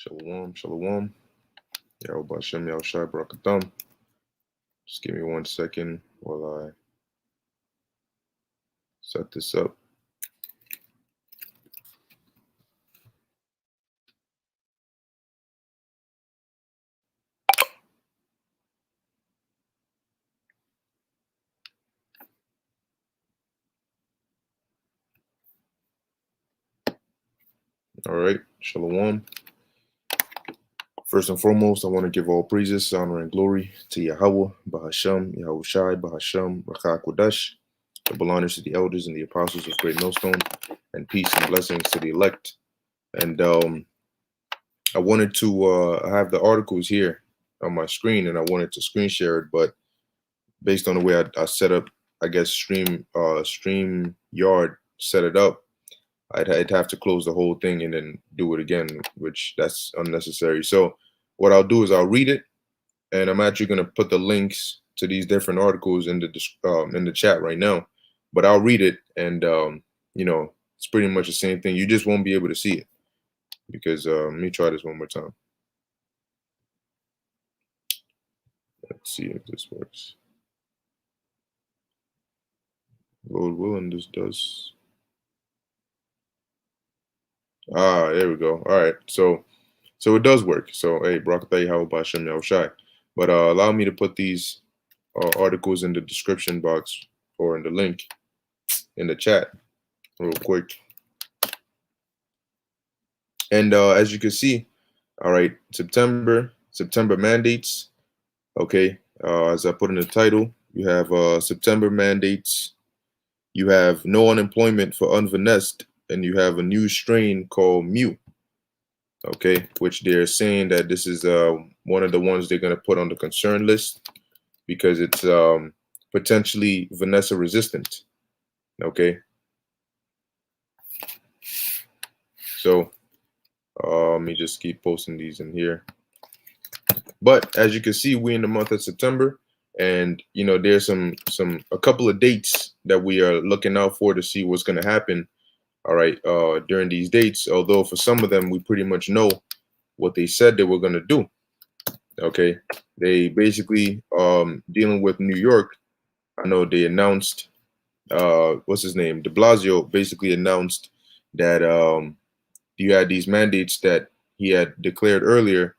Shalom, shalom. Yahweh Hashem, Yahweh Shai Barakatam. Just give me 1 second while I set this up. All right, shalom. First and foremost, I want to give all praises, honor, and glory to Yahweh, Bahasham, Yahweh Shai, Bahasham, Rakha Kodesh. Double honors to the elders and the apostles of Great Millstone, and peace and blessings to the elect. And I wanted to have the articles here on my screen, and I wanted to screen share it, but based on the way I set up, I guess StreamYard set it up, I'd have to close the whole thing and then do it again, which that's unnecessary. So what I'll do is I'll read it, and I'm actually going to put the links to these different articles in the chat right now. But I'll read it, and you know, it's pretty much the same thing. You just won't be able to see it because let me try this one more time. Let's see if this works. Lord willing, this does. Ah, there we go. All right, so it does work. So hey, Barakatah Yahweh B'Hashem Yahweh Shai. But allow me to put these articles in the description box or in the link in the chat real quick. And as you can see, all right, September mandates. Okay, as I put in the title, you have September mandates. You have no unemployment for Unvanessed, and you have a new strain called Mu. Okay, which they're saying that this is one of the ones they're going to put on the concern list because it's potentially Vanessa resistant. Okay, so let me just keep posting these in here. But as you can see, we're in the month of September, and you know there's a couple of dates that we are looking out for to see what's going to happen. All right, during these dates, although for some of them we pretty much know what they said they were going to do. Okay, they basically dealing with New York. I know they announced what's his name, De Blasio basically announced that you had these mandates that he had declared earlier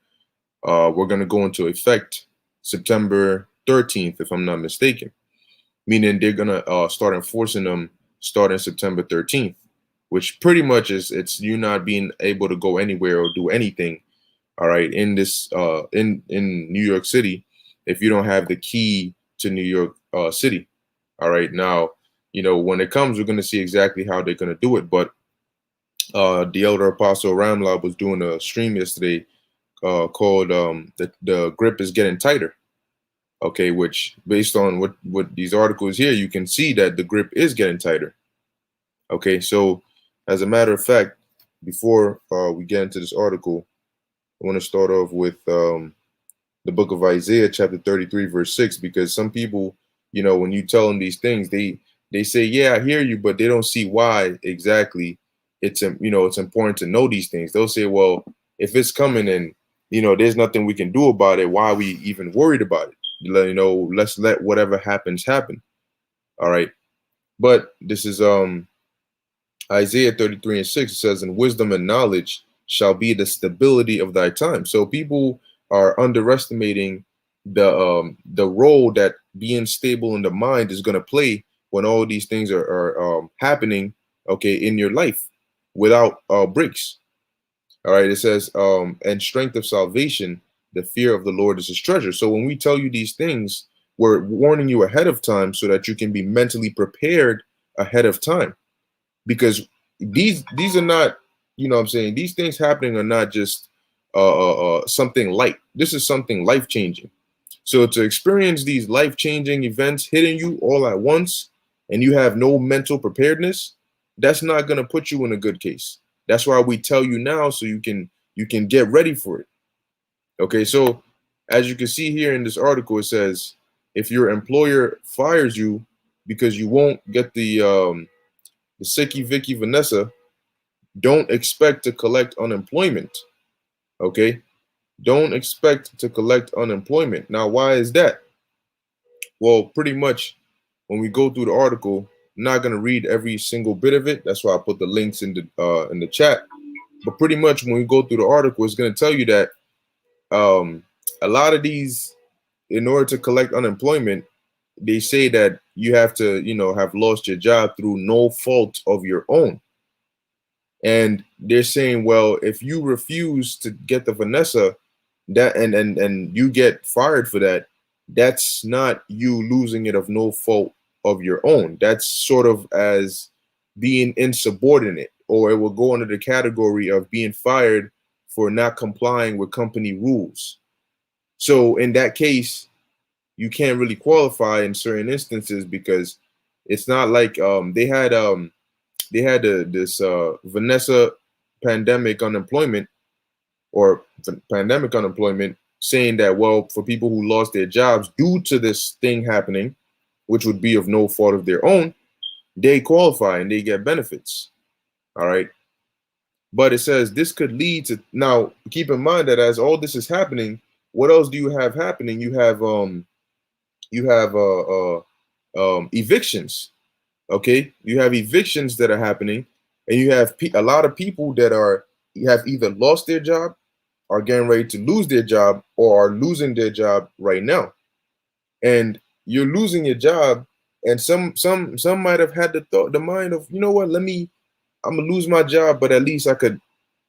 were going to go into effect September 13th, if I'm not mistaken, meaning they're going to start enforcing them starting September 13th, which pretty much is it's you not being able to go anywhere or do anything. All right, in this in New York City, if you don't have the key to New York City. All right, now you know when it comes, we're going to see exactly how they're going to do it. But the elder apostle Ramla was doing a stream yesterday called the grip is getting tighter. Okay, which based on what these articles here, you can see that the grip is getting tighter. Okay, so as a matter of fact, before we get into this article, I want to start off with the book of Isaiah, chapter 33, verse 6, because some people, you know, when you tell them these things, they say, yeah, I hear you, but they don't see why exactly it's, you know, it's important to know these things. They'll say, well, if it's coming and, you know, there's nothing we can do about it, why are we even worried about it? You know, let's let whatever happens happen. All right. But this is Isaiah 33 and 6. It says, and wisdom and knowledge shall be the stability of thy time. So people are underestimating the role that being stable in the mind is going to play when all these things are happening, okay, in your life without breaks. All right, it says, and strength of salvation, the fear of the Lord is his treasure. So when we tell you these things, we're warning you ahead of time so that you can be mentally prepared ahead of time. Because these are not, you know what I'm saying, these things happening are not just something light. This is something life-changing. So to experience these life-changing events hitting you all at once and you have no mental preparedness, that's not going to put you in a good case. That's why we tell you now so you can get ready for it. Okay, so as you can see here in this article, it says if your employer fires you because you won't get the Sicky Vicky Vanessa, don't expect to collect unemployment. Okay, don't expect to collect unemployment. Now, why is that? Well, pretty much when we go through the article, I'm not gonna read every single bit of it. That's why I put the links in the chat. But pretty much when we go through the article, it's gonna tell you that um, a lot of these, in order to collect unemployment, they say that you have to, have lost your job through no fault of your own. And they're saying, well, if you refuse to get the Vanessa, that and you get fired for that, that's not you losing it of no fault of your own. That's sort of as being insubordinate, or it will go under the category of being fired for not complying with company rules. So in that case, you can't really qualify in certain instances, because it's not like they had this Vanessa pandemic unemployment, or pandemic unemployment, saying that, well, for people who lost their jobs due to this thing happening, which would be of no fault of their own, they qualify and they get benefits. All right. But it says this could lead to, now keep in mind that as all this is happening, what else do you have happening? You have evictions. Okay, you have evictions that are happening, and you have a lot of people that have either lost their job, are getting ready to lose their job, or are losing their job right now. And you're losing your job, and some might have had the mind of, you know what, I'm gonna lose my job, but at least I could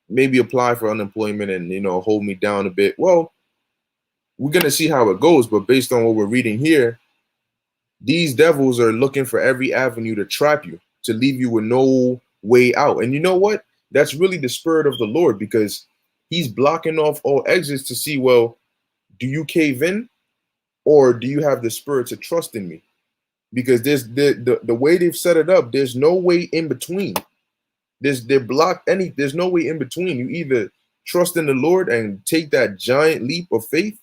maybe apply for unemployment and hold me down a bit. Well, we're gonna see how it goes, but based on what we're reading here, these devils are looking for every avenue to trap you, to leave you with no way out. And you know what? That's really the spirit of the Lord, because he's blocking off all exits to see, well, do you cave in, or do you have the spirit to trust in me? Because there's the way they've set it up, there's no way in between. They're blocked there's no way in between. You either trust in the Lord and take that giant leap of faith,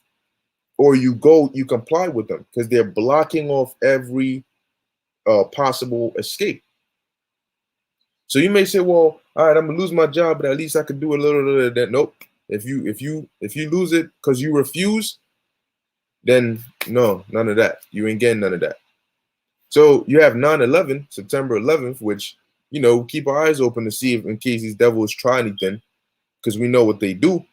or you comply with them, because they're blocking off every possible escape. So you may say, well, all right, I'm gonna lose my job, but at least I could do a little of that. Nope. If you lose it because you refuse, then no, none of that. You ain't getting none of that. So you have 9/11, September 11th, which keep our eyes open to see if, in case these devils try anything, because we know what they do.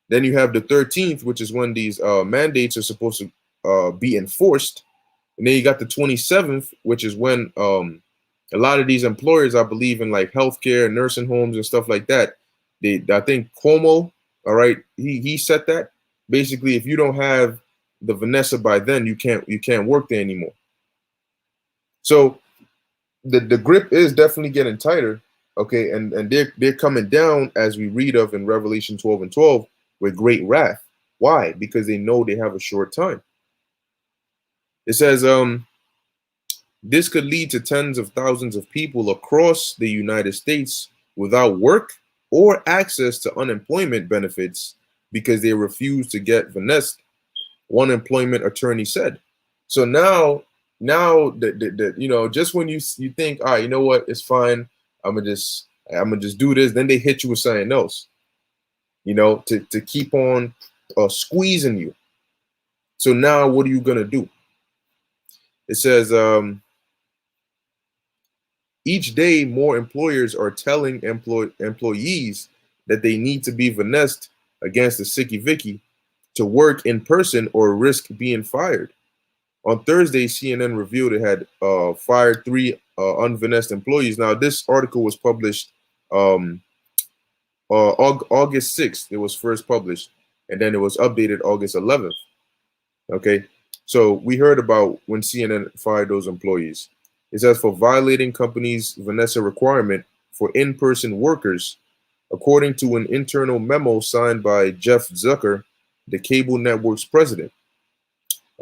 Then you have the 13th, which is when these mandates are supposed to be enforced. And then you got the 27th, which is when a lot of these employers, I believe, in like healthcare, nursing homes, and stuff like that. I think Cuomo, all right, he set that. Basically, if you don't have the Vanessa by then, you can't work there anymore. So the grip is definitely getting tighter. Okay, and they're coming down, as we read of in Revelation 12:12, with great wrath. Why? Because they know they have a short time. It says this could lead to tens of thousands of people across the United States without work or access to unemployment benefits because they refuse to get Vanessa, one employment attorney said. So now just when you think, all right, you know what, it's fine, I'm gonna just do this, then they hit you with something else, to keep on squeezing you. So now what are you gonna do? It says each day, more employers are telling employees that they need to be Vanessed against the Sicky Vicky to work in person or risk being fired. On Thursday, CNN revealed it had fired 3 unvanessed employees. Now, this article was published August 6th. It was first published, and then it was updated August 11th. Okay, so we heard about when CNN fired those employees. It says for violating company's Vanessa requirement for in-person workers, according to an internal memo signed by Jeff Zucker, the cable network's president.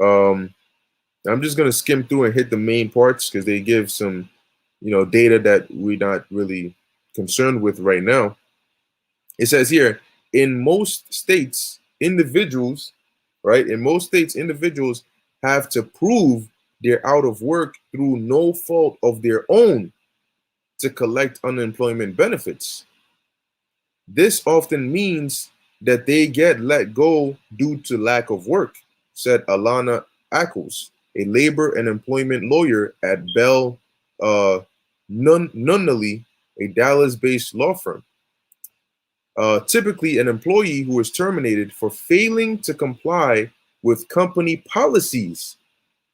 I'm just gonna skim through and hit the main parts because they give some, data that we're not really concerned with right now. It says here, in most states, individuals, right? In most states, individuals have to prove they're out of work through no fault of their own to collect unemployment benefits. This often means that they get let go due to lack of work, said Alana Ackles, a labor and employment lawyer at Bell Nunnally, a Dallas-based law firm. Typically, an employee who is terminated for failing to comply with company policies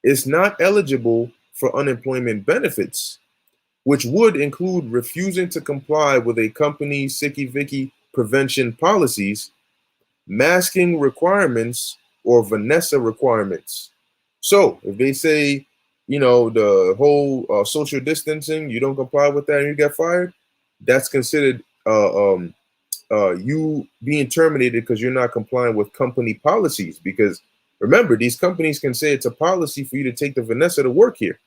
is not eligible for unemployment benefits, which would include refusing to comply with a company's sicky-vicky prevention policies, masking requirements, or Vanessa requirements. So if they say, the whole social distancing, you don't comply with that and you get fired, that's considered you being terminated because you're not complying with company policies. Because remember, these companies can say it's a policy for you to take the Vanessa to work here.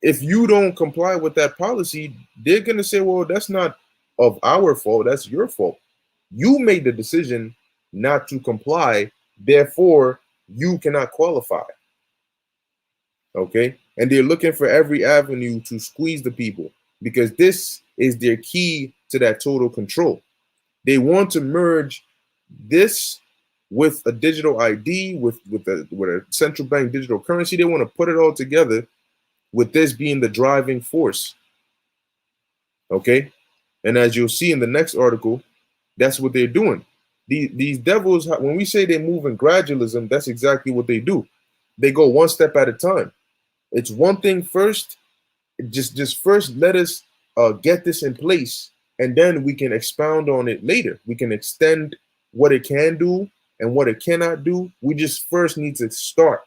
If you don't comply with that policy, they're going to say, well, that's not of our fault. That's your fault. You made the decision not to comply. Therefore, you cannot qualify. Okay. And they're looking for every avenue to squeeze the people because this is their key to that total control. They want to merge this with a digital ID, with a central bank digital currency. They want to put it all together with this being the driving force. Okay. And as you'll see in the next article, that's what they're doing. These devils, when we say they move in gradualism, that's exactly what they do. They go one step at a time. It's one thing first. Just first let us get this in place, and then we can expound on it later. We can extend what it can do and what it cannot do. We just first need to start.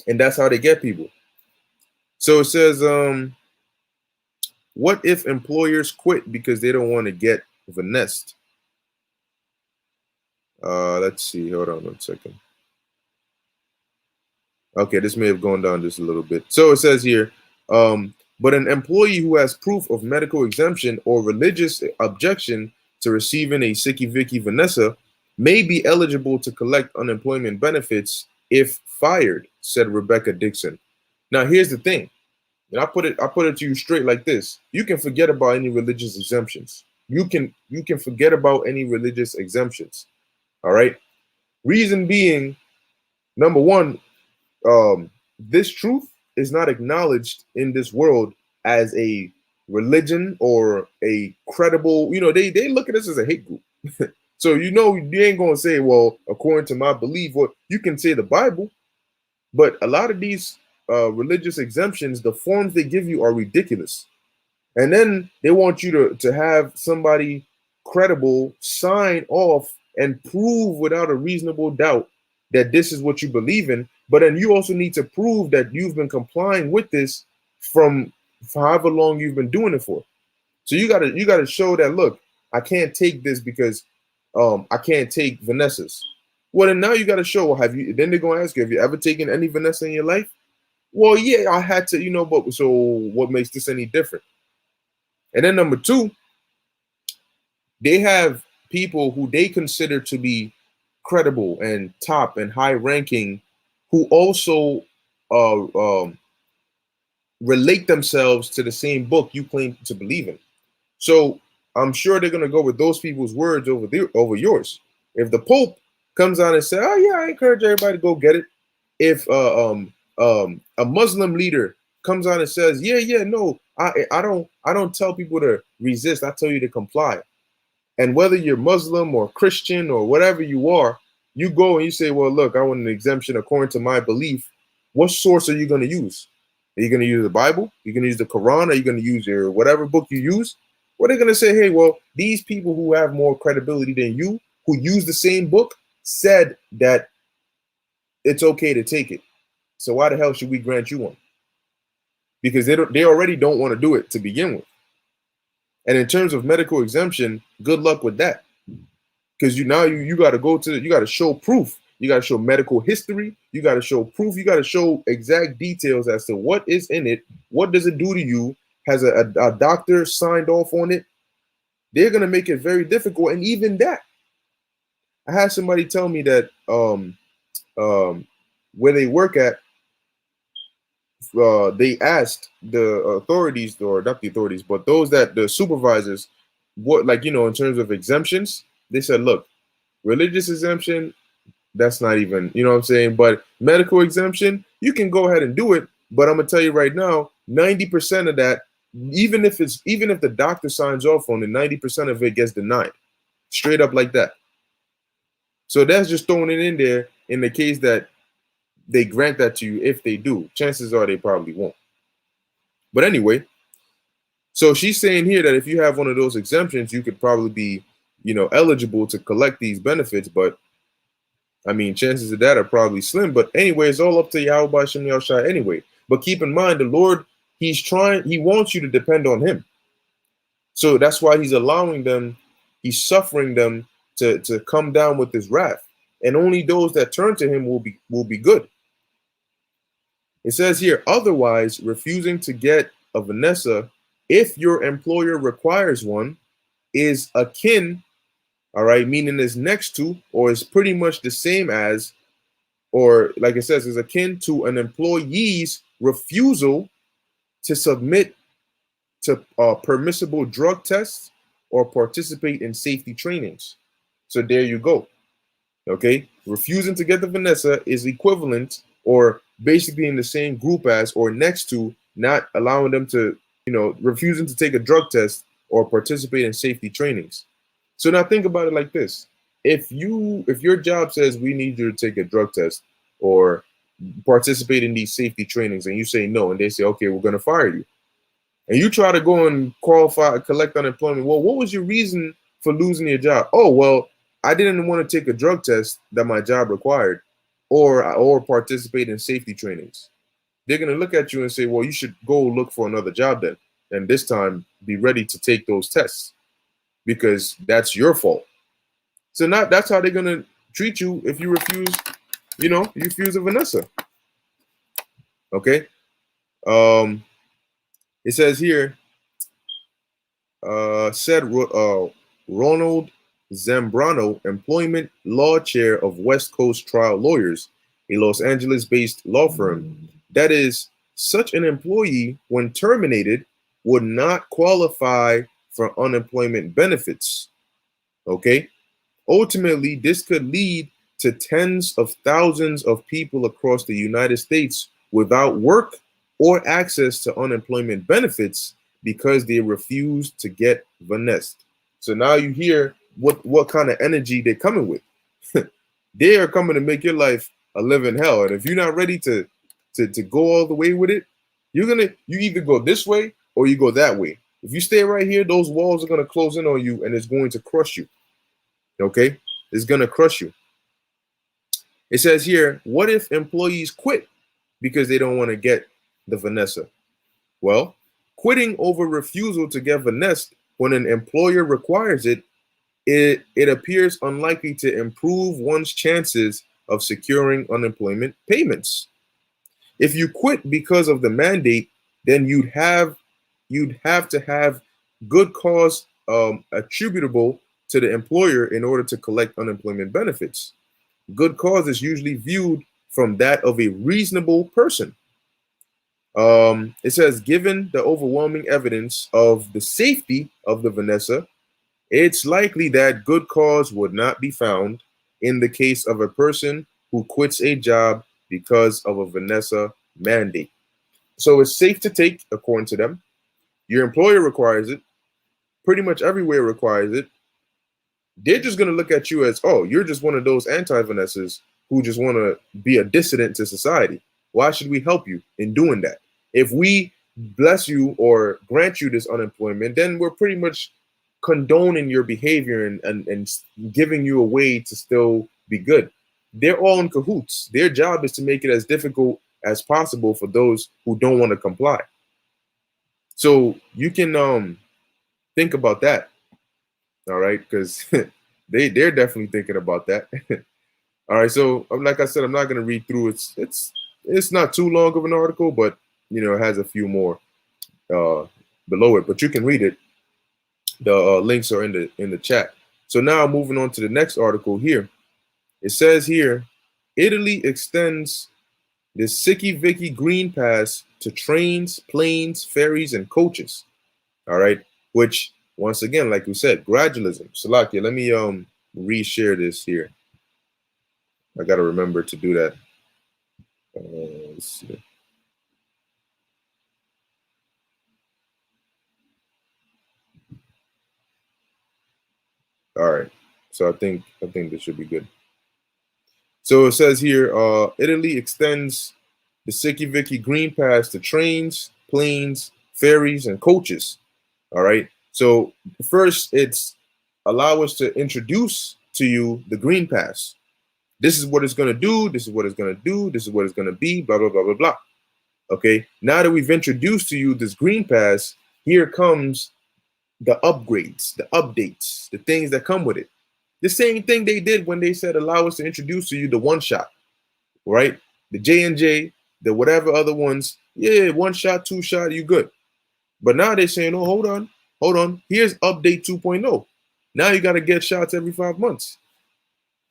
And that's how they get people. So it says, what if employers quit because they don't want to get Vanessed? Let's see. Hold on 1 second. Okay, this may have gone down just a little bit. So it says here, but an employee who has proof of medical exemption or religious objection to receiving a sicky-vicky Vanessa may be eligible to collect unemployment benefits if fired, said Rebecca Dixon. Now, here's the thing. And I put it to you straight like this. You can forget about any religious exemptions. You can forget about any religious exemptions. All right. Reason being, number one, this truth is not acknowledged in this world as a religion or a credible, they look at us as a hate group. So, you ain't going to say, well, according to my belief, well, you can say the Bible, but a lot of these religious exemptions, the forms they give you are ridiculous. And then they want you to have somebody credible sign off and prove without a reasonable doubt that this is what you believe in. But then you also need to prove that you've been complying with this from however long you've been doing it for. So you gotta show that, look, I can't take this because I can't take Vanessa's. Well, then now you gotta show, then they're gonna ask you, have you ever taken any Vanessa in your life? Well, yeah, I had to, but so what makes this any different? And then number two, they have people who they consider to be credible and top and high ranking who also relate themselves to the same book you claim to believe in. So I'm sure they're going to go with those people's words over yours. If the Pope comes out and says, oh yeah, I encourage everybody to go get it. If a Muslim leader comes out and says, yeah, no, I don't tell people to resist. I tell you to comply. And whether you're Muslim or Christian or whatever you are, you go and you say, well, look, I want an exemption according to my belief. What source are you going to use? Are you going to use the Bible? You're going to use the Quran? Are you going to use your whatever book you use? What are they going to say? Hey, well, these people who have more credibility than you, who use the same book, said that it's okay to take it. So why the hell should we grant you one? Because they already don't want to do it to begin with. And in terms of medical exemption, good luck with that. Because you got to you got to show proof. You got to show medical history. You got to show proof. You got to show exact details as to what is in it. What does it do to you? Has a doctor signed off on it? They're going to make it very difficult. And even that, I had somebody tell me that where they work at, they asked the authorities, or not the authorities, but the supervisors, what, in terms of exemptions, they said, look, religious exemption, that's not even, you know what I'm saying? But medical exemption, you can go ahead and do it. But I'm gonna tell you right now, 90% of that, even if the doctor signs off on it, 90% of it gets denied. Straight up like that. So that's just throwing it in there in the case that they grant that to you. If they do, chances are they probably won't. But anyway, so she's saying here that if you have one of those exemptions, you could probably be, eligible to collect these benefits. But I mean, chances of that are probably slim. But anyway, it's all up to Yahweh Shem Yahushua anyway. But keep in mind, the Lord, he wants you to depend on him. So that's why he's allowing them, he's suffering them to come down with his wrath. And only those that turn to him will be good. It says here, otherwise, refusing to get a Vanessa, if your employer requires one, is akin, all right, meaning is next to, or is pretty much the same as, or like it says, is akin to an employee's refusal to submit to permissible drug tests or participate in safety trainings. So there you go. Okay, refusing to get the Vanessa is equivalent or basically in the same group as or next to not allowing them to, refusing to take a drug test or participate in safety trainings. So now think about it like this. If your job says we need you to take a drug test or participate in these safety trainings and you say no, and they say, okay, we're going to fire you. And you try to go and qualify, collect unemployment. Well, what was your reason for losing your job? Oh, well, I didn't want to take a drug test that my job required or participate in safety trainings. They're going to look at you and say, well, you should go look for another job then. And this time be ready to take those tests because that's your fault. So that's how they're going to treat you if you refuse, you refuse a Vanessa. Okay. It says here, said Ronald Zambrano, employment law chair of West Coast Trial Lawyers, a Los Angeles-based law firm, that is, such an employee, when terminated, would not qualify for unemployment benefits. Okay? Ultimately, this could lead to tens of thousands of people across the United States without work or access to unemployment benefits because they refused to get Vanessed. So now you hear what kind of energy they're coming with. They are coming to make your life a living hell. And if you're not ready to go all the way with it, you either go this way or you go that way. If you stay right here, those walls are going to close in on you and it's going to crush you. Okay? It's going to crush you. It says here, what if employees quit because they don't want to get the Vanessa? Well, quitting over refusal to get Vanessa when an employer requires it appears unlikely to improve one's chances of securing unemployment payments. If you quit because of the mandate, then you'd have to have good cause attributable to the employer in order to collect unemployment benefits. Good cause is usually viewed from that of a reasonable person. It says, given the overwhelming evidence of the safety of the Vanessa, it's likely that good cause would not be found in the case of a person who quits a job because of a Vanessa mandate. So it's safe to take, according to them. Your employer requires it. Pretty much everywhere requires it. They're just going to look at you as, oh, you're just one of those anti-Vanessas who just want to be a dissident to society. Why should we help you in doing that? If we bless you or grant you this unemployment, then we're pretty much condoning your behavior and giving you a way to still be good. They're all in cahoots. Their job is to make it as difficult as possible for those who don't want to comply. So you can think about that. All right, because they're definitely thinking about that. All right, so like I said, I'm not going to read through it. It's not too long of an article, but it has a few more below it. But you can read it. The links are in the chat. So now moving on to the next article here. It says here, Italy extends the Sicky Vicky Green Pass to trains, planes, ferries, and coaches. All right, which once again, like we said, gradualism. Salakia, let me reshare this here. I got to remember to do that. Let's see. All right. So I think this should be good. So it says here, Italy extends the Siki Vicky Green Pass to trains, planes, ferries, and coaches. All right. So first, it's allow us to introduce to you the Green Pass. This is what it's going to do. This is what it's going to do. This is what it's going to be. Blah, blah, blah, blah, blah. Okay. Now that we've introduced to you this Green Pass, here comes the upgrades, the updates, the things that come with it. The same thing they did when they said allow us to introduce to you the one shot, right? The J&J, the whatever other ones. Yeah, one shot, two shot, you good. But now they're saying, oh, hold on. Here's update 2.0. Now you got to get shots every 5 months.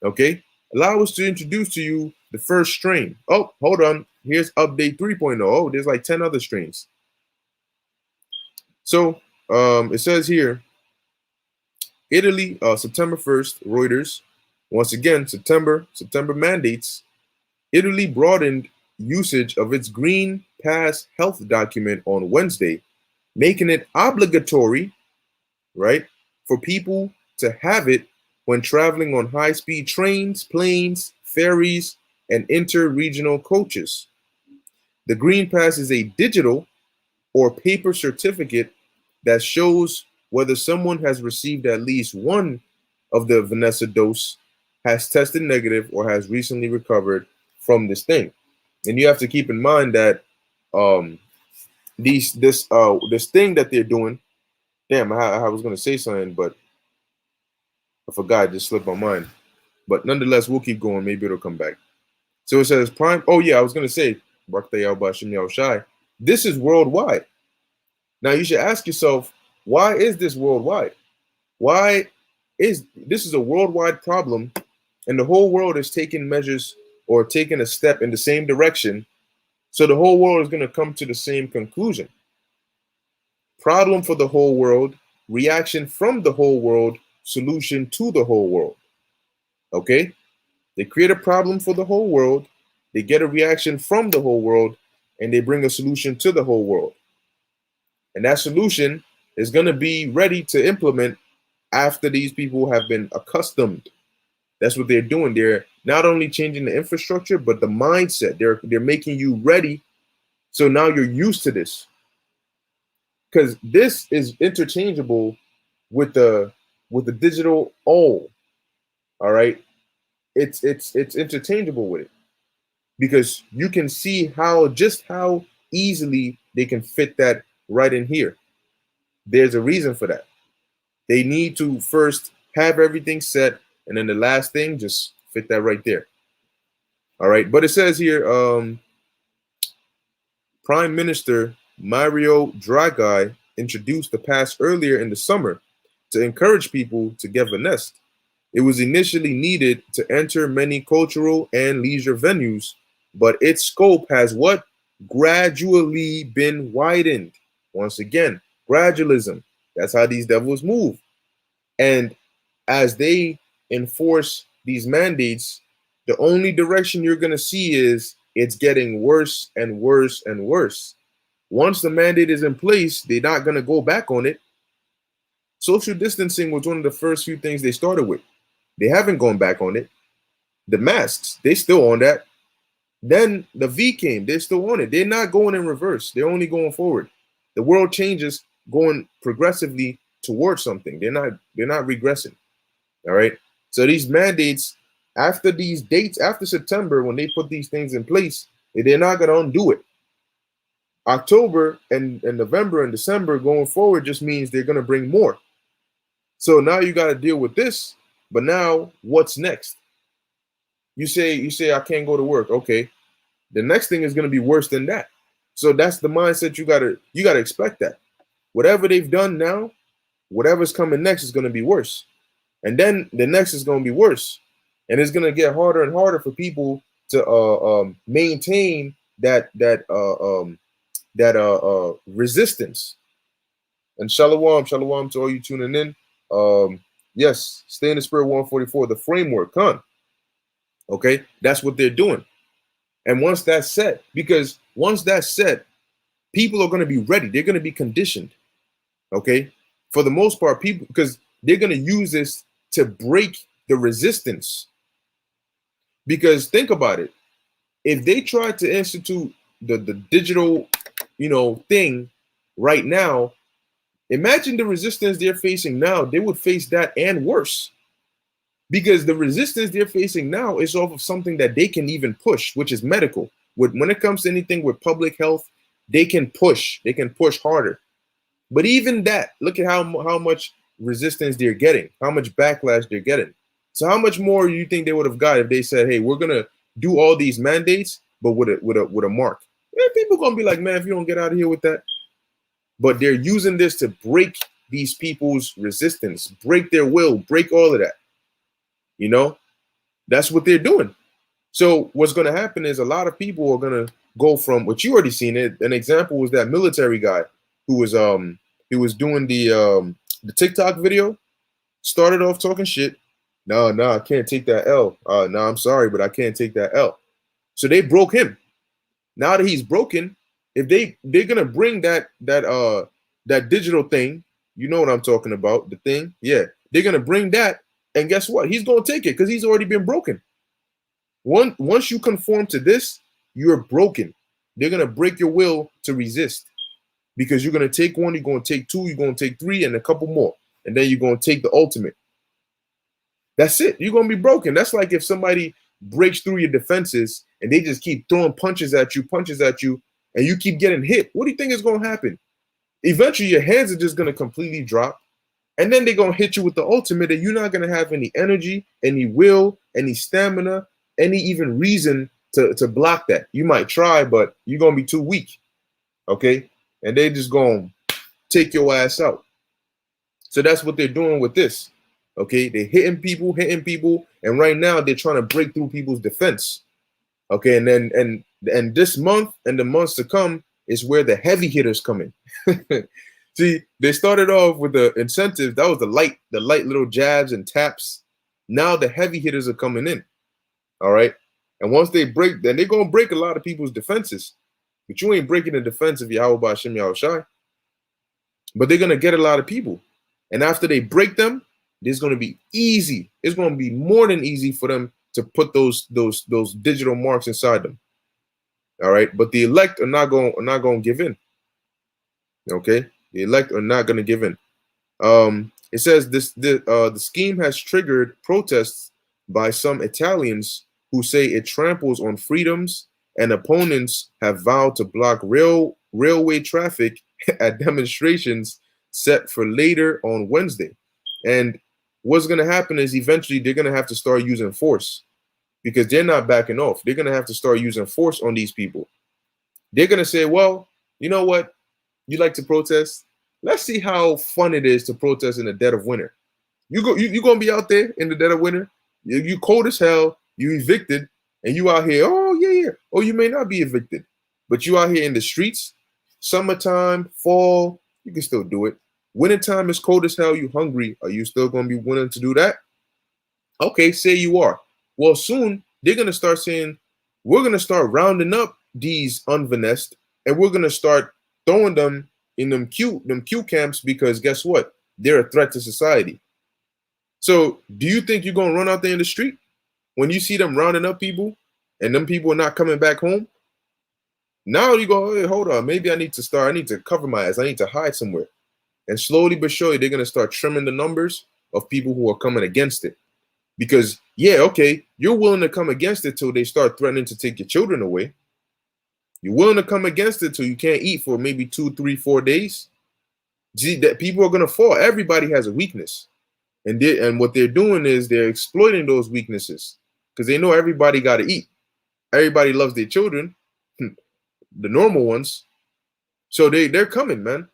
Okay. Allow us to introduce to you the first strain. Oh, hold on. Here's update 3.0. Oh, there's like 10 other strains. So it says here, Italy, September 1st, Reuters. Once again, September mandates. Italy broadened usage of its Green Pass health document on Wednesday, making it obligatory, right, for people to have it when traveling on high-speed trains, planes, ferries, and inter-regional coaches. The Green Pass is a digital or paper certificate that shows whether someone has received at least one of the Vanessa dose, has tested negative, or has recently recovered from this thing. And you have to keep in mind that this thing that they're doing. Damn, I was gonna say something, but I forgot. It just slipped my mind. But nonetheless, we'll keep going. Maybe it'll come back. So it says prime. Oh yeah, I was gonna say this is worldwide. Now you should ask yourself, why is this worldwide? Why is this is a worldwide problem, and the whole world is taking measures or taking a step in the same direction? So the whole world is going to come to the same conclusion. Problem for the whole world, reaction from the whole world, solution to the whole world. Okay? They create a problem for the whole world, they get a reaction from the whole world, and they bring a solution to the whole world. And that solution is going to be ready to implement after these people have been accustomed. That's what they're doing. They're not only changing the infrastructure, but the mindset. They're making you ready. So now you're used to this. Because this is interchangeable with the digital all right. It's interchangeable with it, because you can see how easily they can fit that right in here. There's a reason for that. They need to first have everything set, and then the last thing, just fit that right there. All right. But it says here, Prime Minister Mario Draghi introduced the pass earlier in the summer to encourage people to get Vanessed. It was initially needed to enter many cultural and leisure venues, but its scope has what? Gradually been widened. Once again, gradualism. That's how these devils move. And as they enforce these mandates, the only direction you're going to see is it's getting worse and worse and worse. Once the mandate is in place, they're not going to go back on it. Social distancing was one of the first few things they started with. They haven't gone back on it. The masks, they still on that. Then the V came, they're still on it. They're not going in reverse. They're only going forward. The world changes going progressively towards something. They're not regressing. All right. So these mandates, after these dates, after September, when they put these things in place, they're not going to undo it. October and November and December going forward just means they're going to bring more. So now you got to deal with this. But now what's next? You say I can't go to work. Okay. The next thing is going to be worse than that. So that's the mindset you got to expect that. Whatever they've done now, whatever's coming next is going to be worse. And then the next is going to be worse. And it's going to get harder and harder for people to maintain that resistance. And shalom to all you tuning in. Yes, stay in the spirit 144, the framework, huh? Okay, that's what they're doing. And once that's set, because once that's set, people are going to be ready. They're going to be conditioned. Okay, for the most part, people, because they're going to use this to break the resistance. Because think about it, if they try to institute the digital, thing right now, imagine the resistance they're facing now. They would face that and worse. Because the resistance they're facing now is off of something that they can even push, which is medical. When it comes to anything with public health, they can push. They can push harder. But even that, look at how much resistance they're getting, how much backlash they're getting. So how much more do you think they would have got if they said, "Hey, we're gonna do all these mandates, but with a mark"? Yeah, people gonna be like, "Man, if you don't get out of here with that." But they're using this to break these people's resistance, break their will, break all of that. You know, that's what they're doing. So what's going to happen is a lot of people are going to go from what you already seen it. An example was that military guy who was he was doing the TikTok video, started off talking shit. No, I can't take that L. No, I'm sorry, but I can't take that L. So they broke him. Now that he's broken, if they're gonna bring that digital thing, you know what I'm talking about, the thing, yeah, they're gonna bring that, and guess what? He's gonna take it because he's already been broken. Once you conform to this, you're broken. They're gonna break your will to resist because you're gonna take one, you're gonna take two, you're gonna take three, and a couple more, and then you're gonna take the ultimate. That's it. You're gonna be broken. That's like if somebody breaks through your defenses and they just keep throwing punches at you, and you keep getting hit. What do you think is gonna happen? Eventually, your hands are just gonna completely drop, and then they're gonna hit you with the ultimate, and you're not gonna have any energy, any will, any stamina, any even reason to block that. You might try, but you're gonna be too weak. Okay, and they just gonna take your ass out. So that's what they're doing with this. Okay, they're hitting people, and right now they're trying to break through people's defense. Okay, and then and this month and the months to come is where the heavy hitters come in. See, they started off with the incentives. That was the light little jabs and taps. Now the heavy hitters are coming in. All right. And once they break, then they're gonna break a lot of people's defenses. But you ain't breaking the defense of Yahweh Ba'Shem Yahushai. But they're gonna get a lot of people. And after they break them, it's gonna be easy. It's gonna be more than easy for them to put those digital marks inside them. All right. But the elect are not gonna give in. Okay. The elect are not gonna give in. It says the scheme has triggered protests by some Italians who say it tramples on freedoms, and opponents have vowed to block railway traffic at demonstrations set for later on Wednesday. And what's going to happen is eventually they're going to have to start using force because they're not backing off. They're going to have to start using force on these people. They're going to say, well, you know what? You like to protest? Let's see how fun it is to protest in the dead of winter. You gonna be out there in the dead of winter. You cold as hell. You evicted, and you out here. Oh yeah. Oh, you may not be evicted, but you out here in the streets. Summertime, fall, you can still do it. Wintertime is cold as hell. You hungry? Are you still gonna be willing to do that? Okay, say you are. Well, soon they're gonna start saying, we're gonna start rounding up these Unvanessed, and we're gonna start throwing them in them Q camps because guess what? They're a threat to society. So do you think you're gonna run out there in the street when you see them rounding up people and them people are not coming back home? Now you go, hey, hold on, maybe I need to cover my ass, I need to hide somewhere. And slowly but surely, they're gonna start trimming the numbers of people who are coming against it. Because yeah, okay, you're willing to come against it till they start threatening to take your children away. You're willing to come against it till you can't eat for maybe 2, 3, 4 days. See, that people are gonna fall. Everybody has a weakness. And what they're doing is they're exploiting those weaknesses because they know everybody got to eat. Everybody loves their children, the normal ones. So they're coming, man.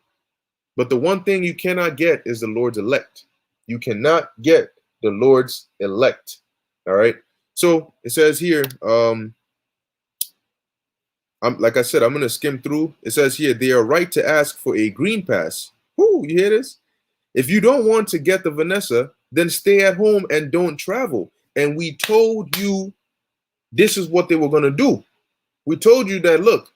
But the one thing you cannot get is the Lord's elect. You cannot get the Lord's elect. All right. So it says here, like I said, I'm going to skim through. It says here, they are right to ask for a green pass. Whoo, you hear this? If you don't want to get the Vanessa, then stay at home and don't travel. And we told you this is what they were going to do. We told you that, look,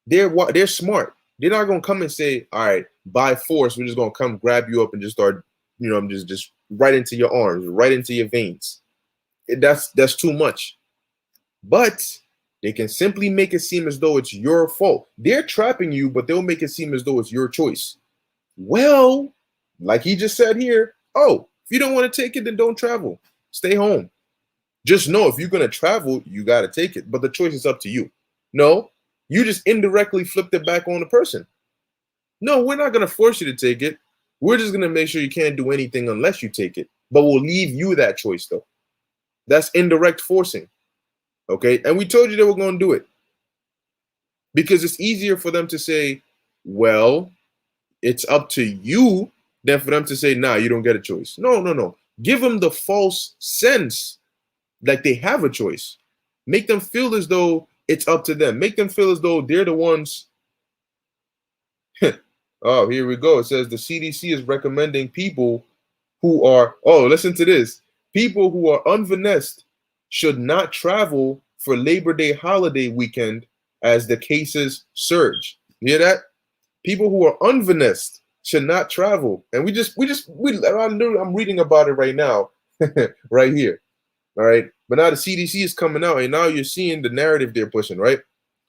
they're smart. They're not going to come and say, all right, by force, we're just going to come grab you up and just start, just right into your arms, right into your veins. That's too much. But they can simply make it seem as though it's your fault. They're trapping you, but they'll make it seem as though it's your choice. Well, like he just said here, oh, if you don't want to take it, then don't travel. Stay home. Just know if you're going to travel, you got to take it. But the choice is up to you. No, you just indirectly flipped it back on the person. No, we're not going to force you to take it. We're just going to make sure you can't do anything unless you take it. But we'll leave you that choice, though. That's indirect forcing. Okay? And we told you they were going to do it. Because it's easier for them to say, well, it's up to you, than for them to say, nah, you don't get a choice. No. Give them the false sense like they have a choice. Make them feel as though it's up to them. Make them feel as though they're the ones. Oh, here we go. It says the CDC is recommending people who are, listen to this. People who are unvanessed should not travel for Labor Day holiday weekend as the cases surge. You hear that? People who are unvanessed should not travel. And I'm reading about it right now, right here. All right. But now the CDC is coming out, and now you're seeing the narrative they're pushing, right?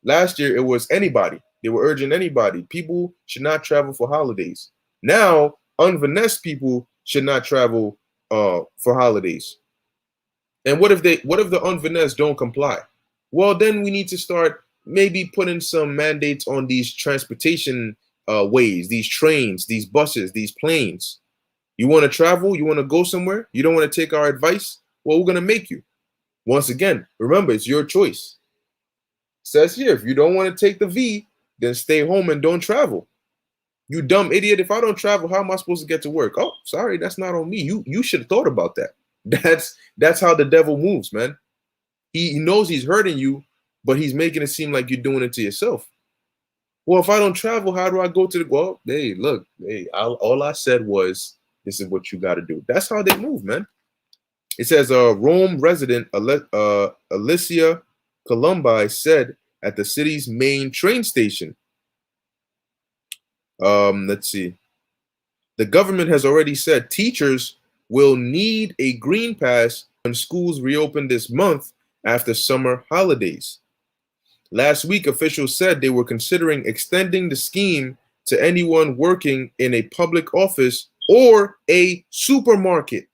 Last year, it was anybody. They were urging anybody. People should not travel for holidays. Now, unvanessed people should not travel for holidays. And what if the unvanessed don't comply? Well, then we need to start maybe putting some mandates on these transportation ways, these trains, these buses, these planes. You want to travel? You want to go somewhere? You don't want to take our advice? Well, we're going to make you. Once again, remember, it's your choice. It says here, if you don't want to take the V, then stay home and don't travel. You dumb idiot. If I don't travel, how am I supposed to get to work? Oh, sorry, that's not on me. You should have thought about that. That's how the devil moves, man. He knows he's hurting you, but he's making it seem like you're doing it to yourself. Well, if I don't travel, how do I go to the, well, hey, look, all I said was, this is what you got to do. That's how they move, man. It says Rome resident Alicia Columbi said at the city's main train station. Let's see. The government has already said teachers will need a green pass when schools reopen this month after summer holidays. Last week, officials said they were considering extending the scheme to anyone working in a public office or a supermarket.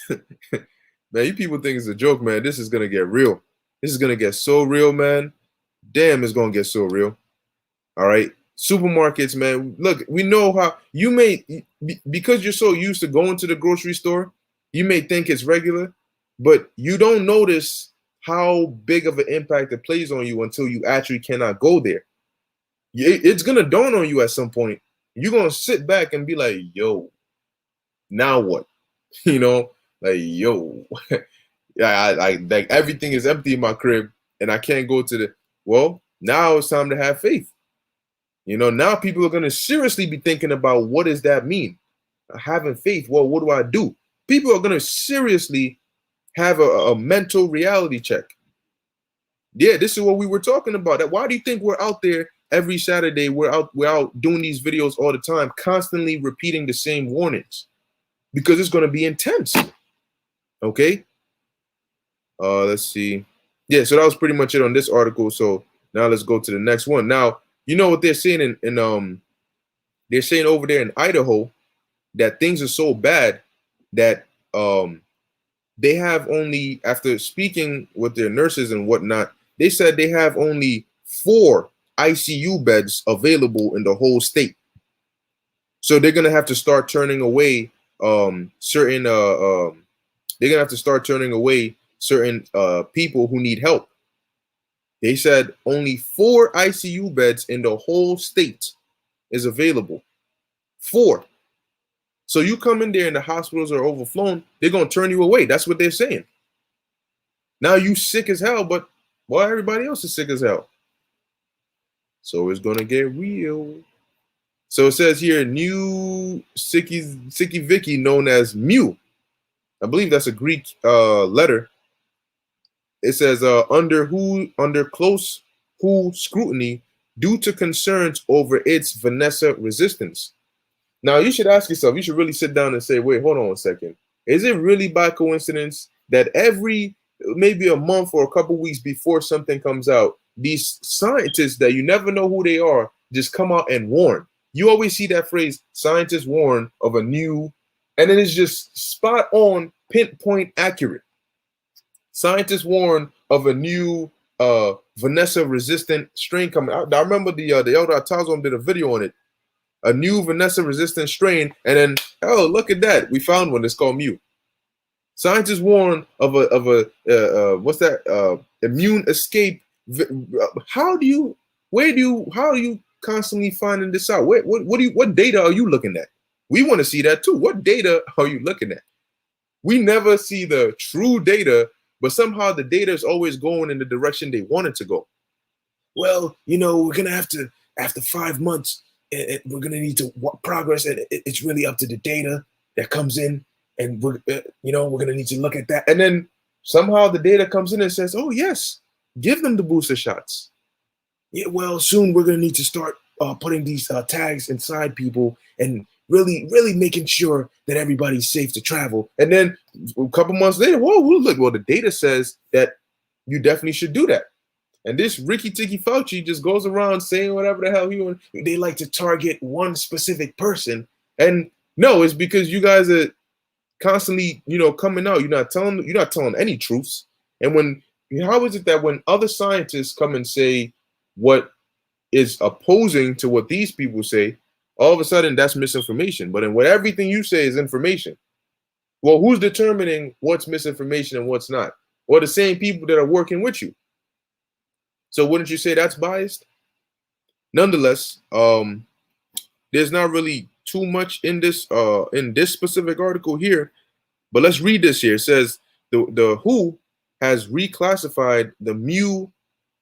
Man, you people think it's a joke, man. This is going to get real. This is going to get so real, man. Damn, it's going to get so real. All right. Supermarkets, man. Look, we know how you may, because you're so used to going to the grocery store, you may think it's regular, but you don't notice how big of an impact it plays on you until you actually cannot go there. It's going to dawn on you at some point. You're going to sit back and be like, yo, now what? You know, like, yo, I like everything is empty in my crib and I can't go to the, well, now it's time to have faith. You know, now people are going to seriously be thinking about what does that mean? Having faith. Well, what do I do? People are going to seriously have a mental reality check. Yeah, this is what we were talking about. Why do you think we're out there every Saturday? We're out doing these videos all the time, constantly repeating the same warnings because it's going to be intense. Okay. Let's see. Yeah, so that was pretty much it on this article. So now let's go to the next one. Now, you know what they're saying they're saying over there in Idaho that things are so bad that they have only, after speaking with their nurses and whatnot, they said they have only 4 ICU beds available in the whole state. So they're gonna have to start turning away certain people who need help. They said only 4 ICU beds in the whole state is available. 4. So you come in there and the hospitals are overflown, they're going to turn you away. That's what they're saying. Now you sick as hell, but well, everybody else is sick as hell. So it's going to get real. So it says here, new Sicky Vicky known as Mew I believe that's a Greek letter. It says under close WHO scrutiny due to concerns over its Vanessa resistance. Now you should ask yourself, you should really sit down and say, wait, hold on a second. Is it really by coincidence that every maybe a month or a couple weeks before something comes out, these scientists that you never know who they are just come out and warn? You always see that phrase, scientists warn of a new, and then it's just spot on, pinpoint accurate. Scientists warn of a new Vanessa resistant strain coming out. I remember the elder Atazom did a video on it. A new Vanessa resistant strain, and then oh look at that, we found one. It's called Mu. Scientists warn of a what's that immune escape. How do you how are you constantly finding this out? What data are you looking at? We want to see that too. What data are you looking at? We never see the true data, but somehow the data is always going in the direction they want it to go. Well, you know, we're gonna have to, after 5 months, we're gonna need to progress, and it's really up to the data that comes in, and we're gonna need to look at that. And then somehow the data comes in and says, oh yes, give them the booster shots. Yeah, well, soon we're gonna need to start putting these tags inside people and really making sure that everybody's safe to travel. And then a couple months later, whoa, look, well, the data says that you definitely should do that. And this Ricky Tikki Fauci just goes around saying whatever the hell he wants. They like to target one specific person. And no, it's because you guys are constantly, coming out. You're not telling any truths. And how is it that when other scientists come and say what is opposing to what these people say, all of a sudden that's misinformation? But then what everything you say is information. Well, who's determining what's misinformation and what's not? Or the same people that are working with you. So wouldn't you say that's biased? Nonetheless, there's not really too much in this specific article here, but let's read this here. It says the WHO has reclassified the Mu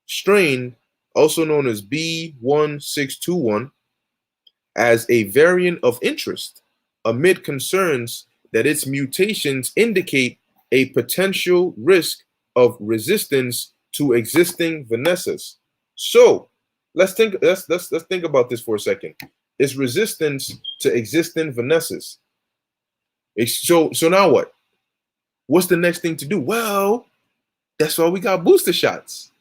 strain, also known as B1621, as a variant of interest amid concerns that its mutations indicate a potential risk of resistance to existing Vanessas. So let's think about this for a second. It's resistance to existing Vanessas. So now what? What's the next thing to do? Well, that's why we got booster shots,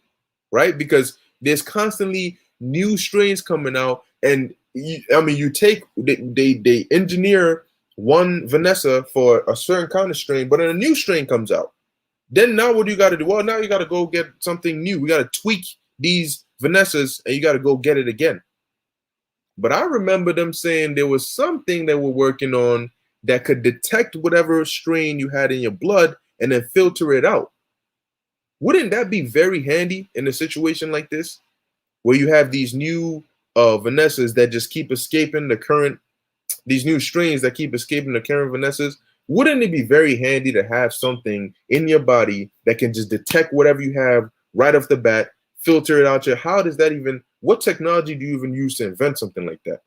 right? Because there's constantly new strains coming out, and they engineer one Vanessa for a certain kind of strain, but then a new strain comes out. Then now what do you got to do? Well, now you got to go get something new. We got to tweak these Vanessas, and you got to go get it again. But I remember them saying there was something they were working on that could detect whatever strain you had in your blood and then filter it out. Wouldn't that be very handy in a situation like this, where you have these new Vanessas that just keep escaping these new strains that keep escaping the current Vanessas? Wouldn't it be very handy to have something in your body that can just detect whatever you have right off the bat, filter it out? How does that even, what technology do you even use to invent something like that?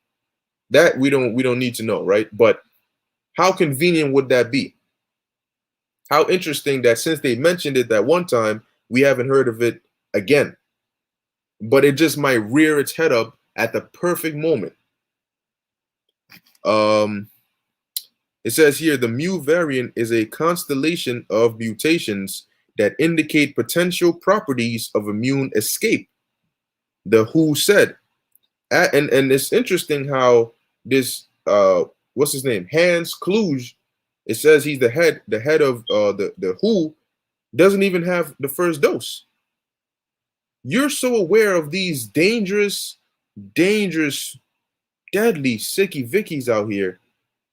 That we don't need to know, right? But how convenient would that be? How interesting that since they mentioned it that one time, we haven't heard of it again. But it just might rear its head up at the perfect moment. It says here, the Mu variant is a constellation of mutations that indicate potential properties of immune escape, the WHO said. And it's interesting how this, what's his name? Hans Kluge, it says he's the head of the WHO, doesn't even have the first dose. You're so aware of these dangerous, deadly sicky vickies out here,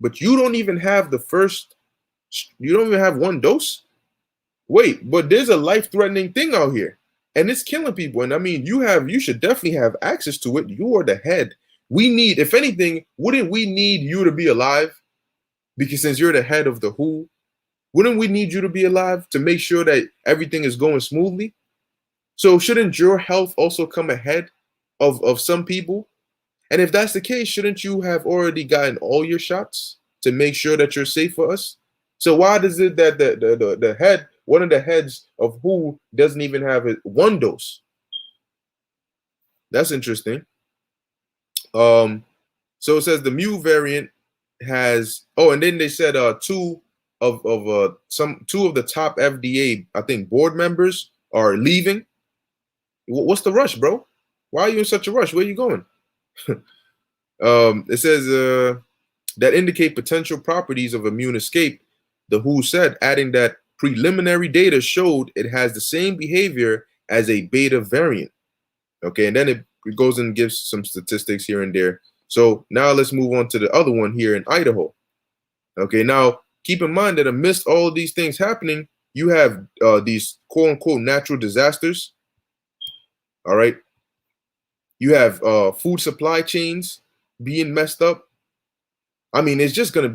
but you don't even have you don't even have one dose? Wait, but there's a life-threatening thing out here, and it's killing people. And I mean, you should definitely have access to it. You are the head. We need, if anything, wouldn't we need you to be alive? Because since you're the head of the WHO, wouldn't we need you to be alive to make sure that everything is going smoothly? So shouldn't your health also come ahead of some people? And if that's the case, shouldn't you have already gotten all your shots to make sure that you're safe for us? So why does it that the head, one of the heads of WHO doesn't even have it one dose? That's interesting. So it says the mu variant has, oh, and then they said two of the top FDA, I think, board members are leaving. What's the rush, bro? Why are you in such a rush? Where are you going? It says that indicate potential properties of immune escape. The WHO said, adding that preliminary data showed it has the same behavior as a beta variant. Okay, and then it goes and gives some statistics here and there. So now let's move on to the other one here in Idaho. Okay, now keep in mind that amidst all these things happening, you have these quote unquote natural disasters. All right, you have food supply chains being messed up. I mean, it's just gonna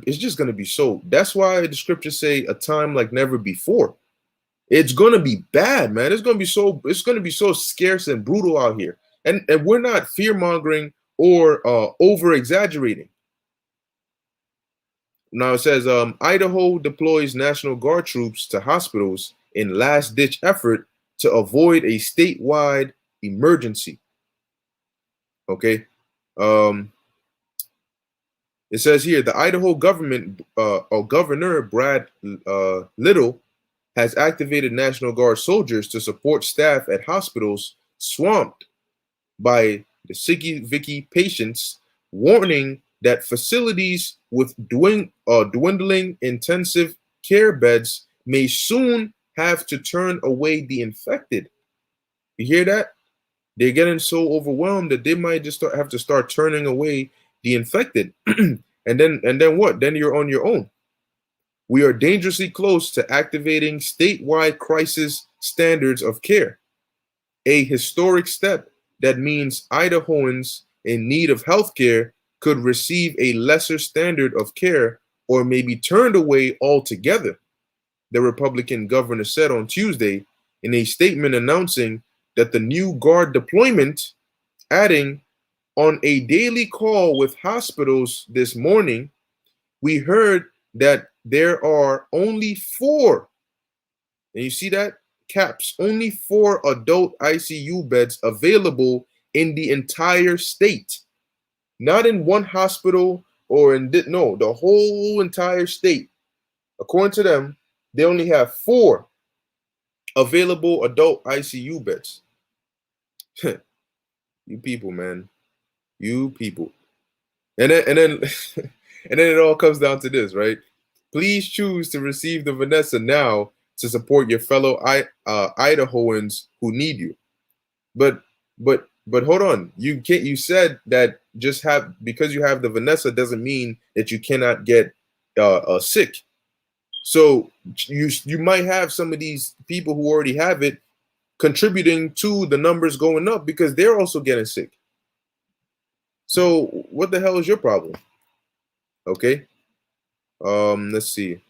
be so. That's why the scriptures say a time like never before. It's gonna be bad, man. It's gonna be so scarce and brutal out here. And we're not fear mongering or over exaggerating. Now it says Idaho deploys National Guard troops to hospitals in last ditch effort to avoid a statewide emergency. Okay. Um, it says here the Idaho government or Governor Brad Little has activated National Guard soldiers to support staff at hospitals swamped by the sicky Vicky patients, warning that facilities with dwindling intensive care beds may soon have to turn away the infected. You hear that? They're getting so overwhelmed that they might just have to start turning away the infected. And then what? Then you're on your own. We are dangerously close to activating statewide crisis standards of care, a historic step that means Idahoans in need of health care could receive a lesser standard of care or may be turned away altogether, the Republican governor said on Tuesday in a statement announcing that the new guard deployment, adding, on a daily call with hospitals this morning, we heard that there are only four, and you see that? Caps, only 4 adult ICU beds available in the entire state. Not in one hospital or no, the whole entire state. According to them, they only have 4 available adult ICU beds. You people, man. You people. And then and then it all comes down to this, right? Please choose to receive the Vanessa now to support your fellow Idahoans who need you. But hold on. You can't. You said that just have because you have the Vanessa doesn't mean that you cannot get sick. So you might have some of these people who already have it contributing to the numbers going up because they're also getting sick. So what the hell is your problem? Okay. Let's see.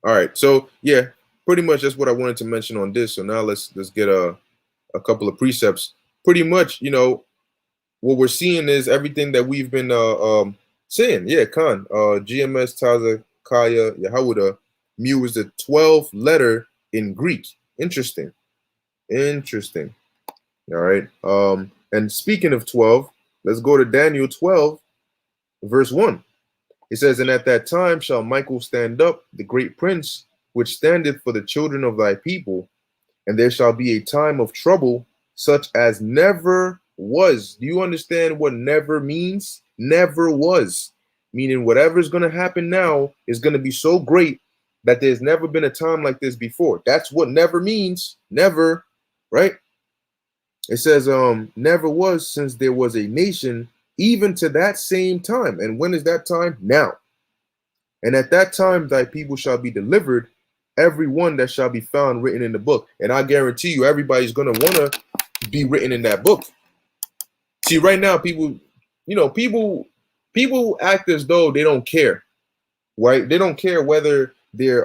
All right. So yeah, pretty much that's what I wanted to mention on this. So now let's get a couple of precepts. Pretty much, what we're seeing is everything that we've been saying. Yeah, Khan. GMS Taza Kaya Yahuda. Mu is the 12th letter in Greek. Interesting. Interesting. All right. And speaking of 12, let's go to Daniel 12, verse 1. It says, and at that time shall Michael stand up, the great prince, which standeth for the children of thy people, and there shall be a time of trouble such as never was. Do you understand what never means? Never was. Meaning whatever's going to happen now is going to be so great that there's never been a time like this before. That's what never means. Never, right? It says, never was since there was a nation, even to that same time. And when is that time? Now. And at that time, thy people shall be delivered, every one that shall be found written in the book. And I guarantee you, everybody's going to want to be written in that book. See, right now, people act as though they don't care, right? They don't care whether they're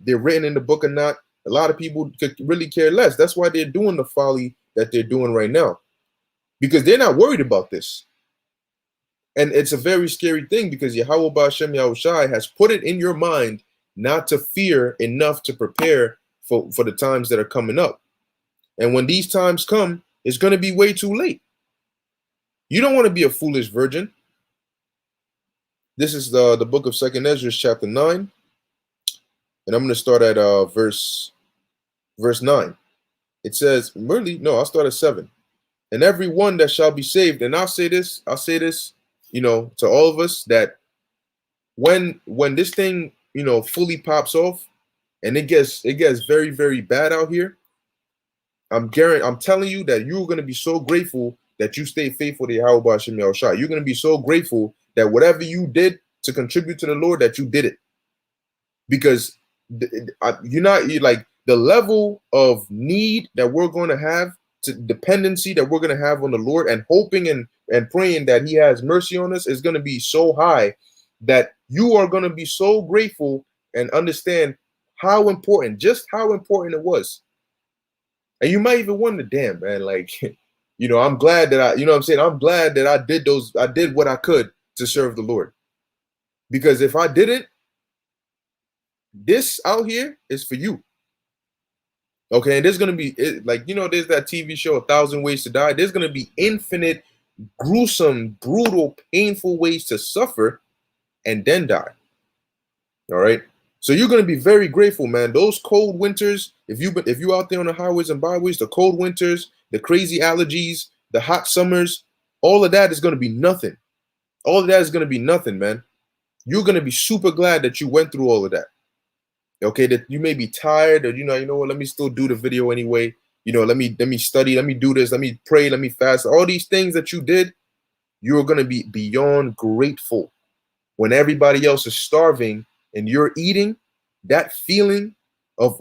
written in the book or not. A lot of people could really care less. That's why they're doing the folly that they're doing right now, because they're not worried about this. And it's a very scary thing because Yahweh Ba'Shem Yahushai has put it in your mind not to fear enough to prepare for the times that are coming up. And when these times come, it's going to be way too late. You don't want to be a foolish virgin. This is the book of 2nd Ezra, chapter 9. And I'm going to start at verse 9. It says, really? No, I'll start at 7. And every one that shall be saved, and I'll say this, to all of us, that when this thing, fully pops off and it gets very, very bad out here, I'm telling you that you're going to be so grateful that you stay faithful to Yahweh Ba'Shem Yahushua. You're going to be so grateful that whatever you did to contribute to the Lord, that you did it. Because like the level of need that we're going to have, to dependency that we're going to have on the Lord, and hoping and praying that he has mercy on us, is going to be so high that you are going to be so grateful and understand how important it was. And you might even wonder, damn, man, like, I'm glad that I'm glad that I did what I could to serve the Lord. Because if I didn't, this out here is for you. Okay, and there's going to be, there's that TV show, 1,000 Ways to Die. There's going to be infinite, gruesome, brutal, painful ways to suffer and then die. All right. So you're going to be very grateful, man. Those cold winters, if you out there on the highways and byways, the cold winters, the crazy allergies, the hot summers, all of that is going to be nothing. All of that is going to be nothing, man. You're going to be super glad that you went through all of that. Okay, that you may be tired, or you know what, let me still do the video anyway. Let me study, let me do this, let me pray, let me fast. All these things that you did, you're going to be beyond grateful. When everybody else is starving and you're eating, that feeling of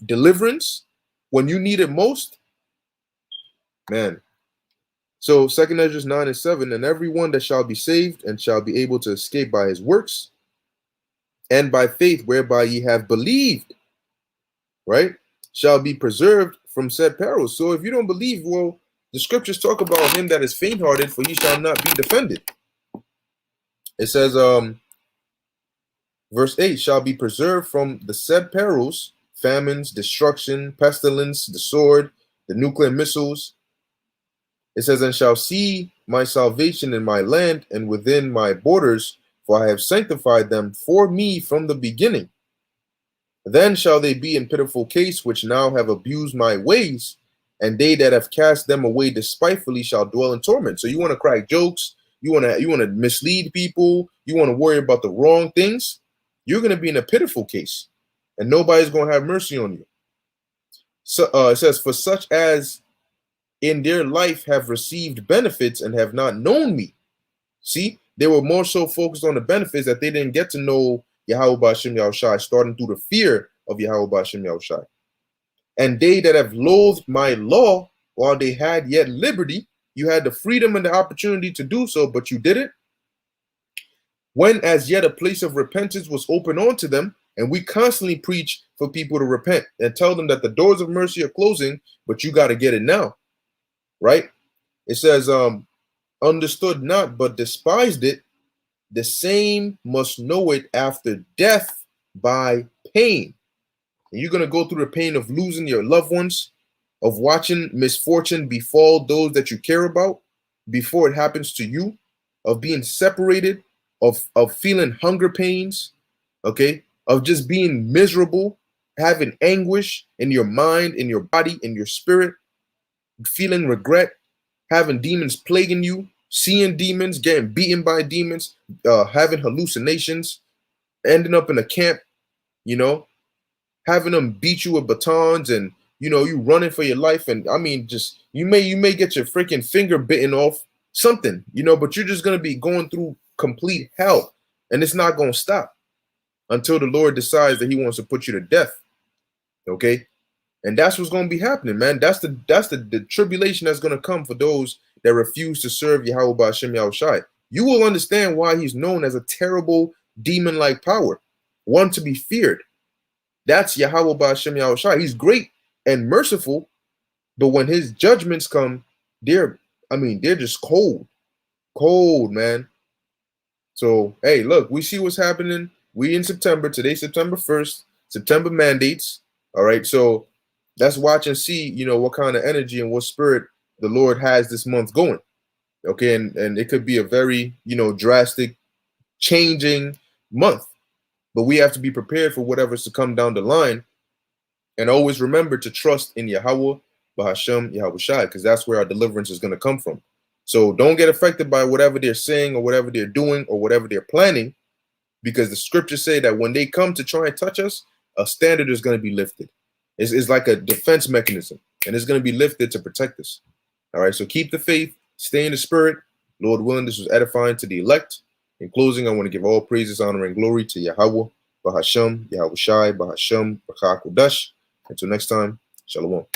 deliverance when you need it most, man. So 2nd Ezra 9 and 7, and everyone that shall be saved and shall be able to escape by his works and by faith whereby ye have believed, right, shall be preserved from said perils. So if you don't believe, well, the scriptures talk about him that is faint-hearted, for he shall not be defended. It says, verse 8, shall be preserved from the said perils, famines, destruction, pestilence, the sword, the nuclear missiles. It says, and shall see my salvation in my land and within my borders, for I have sanctified them for me from the beginning. Then shall they be in pitiful case, which now have abused my ways, and they that have cast them away despitefully shall dwell in torment. So you want to crack jokes, you want to mislead people, you want to worry about the wrong things, you're going to be in a pitiful case, and nobody's going to have mercy on you. So it says, for such as in their life have received benefits and have not known me. See, they were more so focused on the benefits that they didn't get to know Yahweh Ba'Shem Yahushai, starting through the fear of Yahweh Ba'Shem Yahushai. And they that have loathed my law while they had yet liberty, you had the freedom and the opportunity to do so, but you didn't. When as yet a place of repentance was open unto them, and we constantly preach for people to repent and tell them that the doors of mercy are closing, but you got to get it now, right? It says, understood not, but despised it, the same must know it after death by pain. And you're going to go through the pain of losing your loved ones, of watching misfortune befall those that you care about before it happens to you, of being separated, of feeling hunger pains, okay, of just being miserable, having anguish in your mind, in your body, in your spirit, feeling regret, having demons plaguing you, seeing demons, getting beaten by demons, having hallucinations, ending up in a camp, having them beat you with batons, and you running for your life, and I mean, just you may get your freaking finger bitten off, something, but you're just gonna be going through complete hell, and it's not gonna stop until the Lord decides that he wants to put you to death. Okay. And that's what's going to be happening, man. That's the tribulation that's going to come for those that refuse to serve Yahweh Ba'Shem Yahushai. You will understand why he's known as a terrible demon-like power, one to be feared. That's Yahweh Ba'Shem Yahushai. He's great and merciful, but when his judgments come, they're just cold. Cold, man. So, hey, look, we see what's happening. We in September. Today's September 1st. September mandates. All right. So let's watch and see, what kind of energy and what spirit the Lord has this month going. Okay. And it could be a very, drastic changing month. But we have to be prepared for whatever's to come down the line. And always remember to trust in Yahweh, Bahashem, Yahweh Shai, because that's where our deliverance is going to come from. So don't get affected by whatever they're saying or whatever they're doing or whatever they're planning, because the scriptures say that when they come to try and touch us, a standard is going to be lifted. It's like a defense mechanism, and it's going to be lifted to protect us. All right, so keep the faith, stay in the spirit. Lord willing, this was edifying to the elect. In closing, I want to give all praises, honor, and glory to Yahweh, Bahashem, Yahweh Shai, Bahashem, Bachak Udash. Until next time, Shalom.